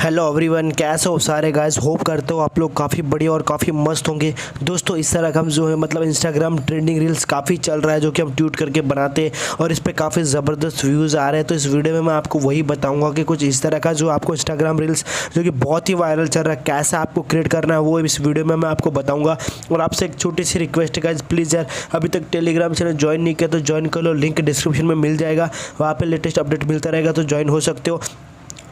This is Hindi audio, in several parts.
हेलो एवरीवन, कैसे हो सारे गाइस। होप करते हो आप लोग काफ़ी बढ़िया और काफ़ी मस्त होंगे। दोस्तों इस तरह का हम जो है मतलब इंस्टाग्राम ट्रेंडिंग रील्स काफ़ी चल रहा है जो कि हम ट्यूट करके बनाते हैं और इस पर काफ़ी ज़बरदस्त व्यूज़ आ रहे हैं। तो इस वीडियो में मैं आपको वही बताऊंगा कि कुछ इस तरह का जो आपको इंस्टाग्राम रील्स जो कि बहुत ही वायरल चल रहा है कैसे आपको क्रिएट करना है वो इस वीडियो में मैं आपको बताऊँगा। और आपसे एक छोटी सी रिक्वेस्ट है गाइस, प्लीज़ यार अभी तक टेलीग्राम चैनल ज्वाइन नहीं किया तो ज्वाइन कर लो, लिंक डिस्क्रिप्शन में मिल जाएगा। वहाँ पर लेटेस्ट अपडेट मिलता रहेगा तो ज्वाइन हो सकते हो।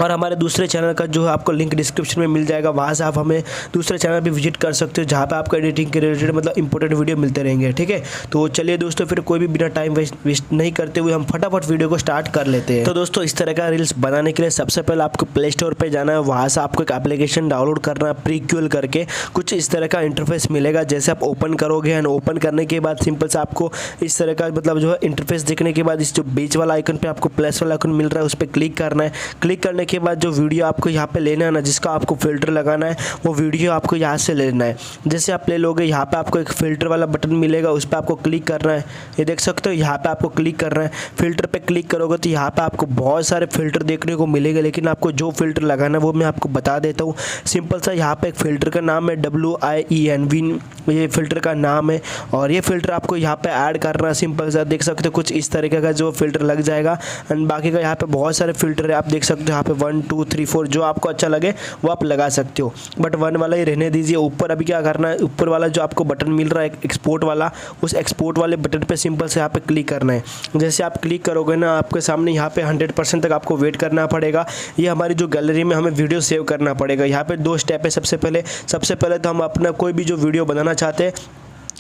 और हमारे दूसरे चैनल का जो है आपको लिंक डिस्क्रिप्शन में मिल जाएगा, वहाँ से आप हमें दूसरे चैनल भी विजिट कर सकते हो जहाँ पे आपको एडिटिंग के रिलेटेड मतलब इंपॉर्टेंट वीडियो मिलते रहेंगे। ठीक है, तो चलिए दोस्तों फिर कोई भी बिना टाइम वेस्ट नहीं करते हुए हम फटाफट वीडियो को स्टार्ट कर लेते हैं। तो दोस्तों इस तरह का रील्स बनाने के लिए सबसे पहले आपको प्ले स्टोर पर जाना है, वहाँ से आपको एक एप्लीकेशन डाउनलोड करना है प्रीक्यूल करके। कुछ इस तरह का इंटरफेस मिलेगा, जैसे आप ओपन करोगे एंड ओपन करने के बाद सिंपल से आपको इस तरह का मतलब जो है इंटरफेस देखने के बाद इस जो बीच वाला आइकन पे आपको प्लस वाला आइकन मिल रहा है उस पर क्लिक करना है। क्लिक करने के बाद जो वीडियो आपको यहाँ पे लेना है ना, जिसका आपको फिल्टर लगाना है वो वीडियो आपको यहाँ से लेना है। जैसे आप ले लोगे यहाँ पे आपको एक फ़िल्टर वाला बटन मिलेगा, उस पर आपको क्लिक करना है। ये देख सकते हो यहाँ पे आपको क्लिक करना है। फ़िल्टर पे क्लिक करोगे तो यहाँ पे आपको बहुत सारे फ़िल्टर देखने को मिलेगा, लेकिन आपको जो फ़िल्टर लगाना है वो मैं आपको बता देता हूँ। सिंपल सा यहाँ पे एक फ़िल्टर का नाम है WIEN विन, ये फ़िल्टर का नाम है और ये फ़िल्टर आपको यहाँ पे ऐड करना है। सिंपल सा देख सकते हो कुछ इस तरीके का जो फ़िल्टर लग जाएगा। एंड बाकी का यहाँ पे बहुत सारे फ़िल्टर है, आप देख सकते हो यहाँ पे 1 2 3 4 जो आपको अच्छा लगे वो आप लगा सकते हो, बट 1 वाला ही रहने दीजिए। ऊपर अभी क्या करना है, ऊपर वाला जो आपको बटन मिल रहा है एक्सपोर्ट वाला, उस एक्सपोर्ट वाले बटन पे सिंपल से यहाँ पे क्लिक करना है। जैसे आप क्लिक करोगे ना, आपके सामने यहाँ पे 100% तक आपको वेट करना पड़ेगा। ये हमारी जो गैलरी में हमें वीडियो सेव करना पड़ेगा। यहाँ पे 2 स्टेप है। सबसे पहले तो हम अपना कोई भी जो वीडियो बनाना चाहते हैं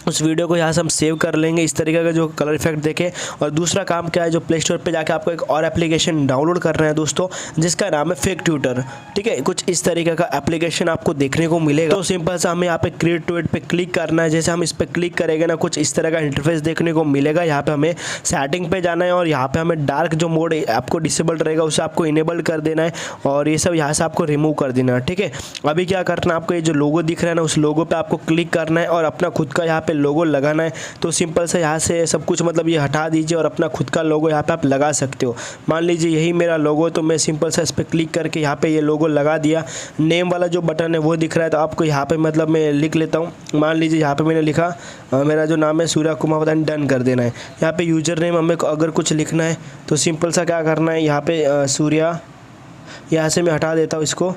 उस वीडियो को यहाँ से हम सेव कर लेंगे इस तरीके का जो कलर इफेक्ट देखे। और दूसरा काम क्या है, जो प्ले स्टोर पे जाके आपको एक और एप्लीकेशन डाउनलोड करना है दोस्तों, जिसका नाम है फेक ट्यूटर। ठीक है, कुछ इस तरीके का एप्लीकेशन आपको देखने को मिलेगा। तो सिंपल सा हमें यहाँ पे क्रिएट टू इट पे क्लिक करना है। जैसे हम इस पर क्लिक करेंगे ना, कुछ इस तरह का इंटरफेस देखने को मिलेगा। यहाँ पे हमें सेटिंग पे जाना है और यहाँ पे हमें डार्क जो मोड आपको डिसेबल्ड रहेगा उसे आपको इनेबल कर देना है और ये सब यहाँ से आपको रिमूव कर देना है। ठीक है, अभी क्या करना है, आपको ये जो लोगो दिख रहा है ना, उस लोगो पे आपको क्लिक करना है और अपना खुद का यहाँ पे लोगो लगाना है। तो सिंपल से यहाँ से सब कुछ मतलब ये हटा दीजिए और अपना खुद का लोगो यहाँ पे आप लगा सकते हो। मान लीजिए यही मेरा लोगो, तो मैं सिंपल से इस पर क्लिक करके यहाँ पे ये लोगो लगा दिया। नेम वाला जो बटन है वो दिख रहा है, तो आपको यहाँ पे मतलब मैं लिख लेता हूँ। मान लीजिए यहाँ पे मैंने लिखा मेरा जो नाम है सूर्या कुमावत, डन कर देना है। यहाँ पे यूजर नेम हमें अगर कुछ लिखना है तो सिंपल सा क्या करना है, यहाँ पे सूर्या, यहाँ से मैं हटा देता हूँ इसको।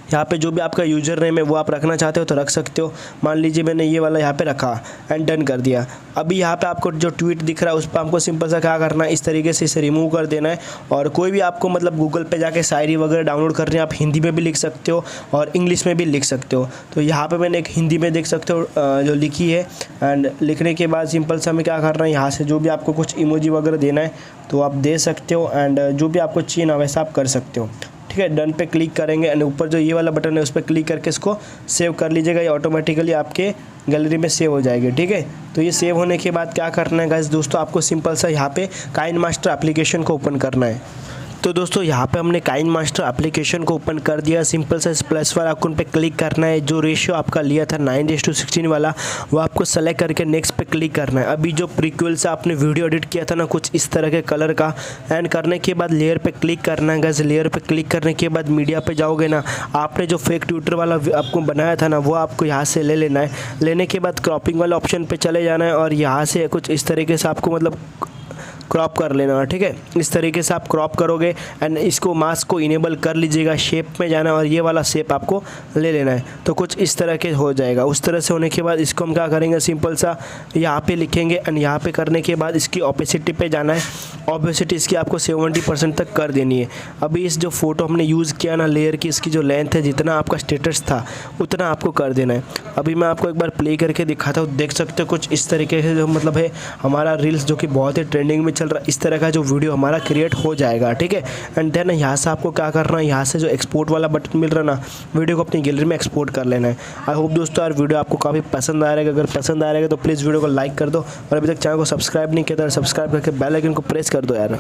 यहाँ पे जो भी आपका यूज़र नेम है वो आप रखना चाहते हो तो रख सकते हो। मान लीजिए मैंने ये वाला यहाँ पे रखा एंड डन कर दिया। अभी यहाँ पे आपको जो ट्वीट दिख रहा है उस पर आपको सिंपल सा क्या करना है, इस तरीके से इसे रिमूव कर देना है। और कोई भी आपको मतलब गूगल पे जाके शायरी वगैरह डाउनलोड करनी है, आप हिंदी में भी लिख सकते हो और इंग्लिश में भी लिख सकते हो। तो यहाँ पर मैंने एक हिंदी में देख सकते हो जो लिखी है। एंड लिखने के बाद सिंपल सा हमें क्या करना है, यहाँ से जो भी आपको कुछ इमोजी वगैरह देना है तो आप दे सकते हो। एंड जो भी आपको चाहिए ना वैसा आप कर सकते हो। ठीक है, डन पे क्लिक करेंगे एंड ऊपर जो ये वाला बटन है उस पर क्लिक करके इसको सेव कर लीजिएगा। ये ऑटोमेटिकली आपके गैलरी में सेव हो जाएगी। ठीक है, तो ये सेव होने के बाद क्या करना है गाइस दोस्तों, आपको सिंपल सा यहाँ पे काइनमास्टर एप्लीकेशन को ओपन करना है। तो दोस्तों यहाँ पे हमने काइनमास्टर एप्लीकेशन को ओपन कर दिया। सिंपल से इस प्लस वाला आइकन पे क्लिक करना है। जो रेशियो आपका लिया था 9:16 वाला वो आपको सेलेक्ट करके नेक्स्ट पे क्लिक करना है। अभी जो प्रीक्वल से आपने वीडियो एडिट किया था ना कुछ इस तरह के कलर का, एंड करने के बाद लेयर पे क्लिक करना है। गाइस लेयर पे क्लिक करने के बाद मीडिया पे जाओगे ना, आपने जो फेक ट्यूटर वाला आपको बनाया था ना वो आपको यहाँ से ले लेना है। लेने के बाद क्रॉपिंग वाले ऑप्शन पर चले जाना है और यहाँ से कुछ इस तरीके से आपको मतलब क्रॉप कर लेना है। ठीक है, इस तरीके से आप क्रॉप करोगे एंड इसको मास्क को इनेबल कर लीजिएगा। शेप में जाना है और ये वाला शेप आपको ले लेना है। तो कुछ इस तरह के हो जाएगा। उस तरह से होने के बाद इसको हम क्या करेंगे, सिंपल सा यहाँ पे लिखेंगे एंड यहाँ पे करने के बाद इसकी ओपेसिटी पे जाना है। ओपेसिटी इसकी आपको 70% तक कर देनी है। अभी इस जो फोटो हमने यूज़ किया ना लेयर की, इसकी जो लेंथ है जितना आपका स्टेटस था उतना आपको कर देना है। अभी मैं आपको एक बार प्ले करके दिखाता हूँ, देख सकते हो कुछ इस तरीके से जो मतलब है हमारा रील्स जो कि बहुत ही ट्रेंडिंग में चल रहा है, इस तरह का जो वीडियो हमारा क्रिएट हो जाएगा। ठीक है, एंड देन यहाँ से आपको क्या करना है, यहाँ से जो एक्सपोर्ट वाला बटन मिल रहा है ना, वीडियो को अपनी गैलरी में एक्सपोर्ट कर लेना है। आई होप दोस्तों यार वीडियो आपको काफ़ी पसंद आ रहेगा। अगर पसंद आ रहेगा तो प्लीज़ वीडियो को लाइक कर दो और अभी तक चैनल को सब्सक्राइब नहीं किया तो सब्सक्राइब करके बेल आइकन को प्रेस कर दो यार।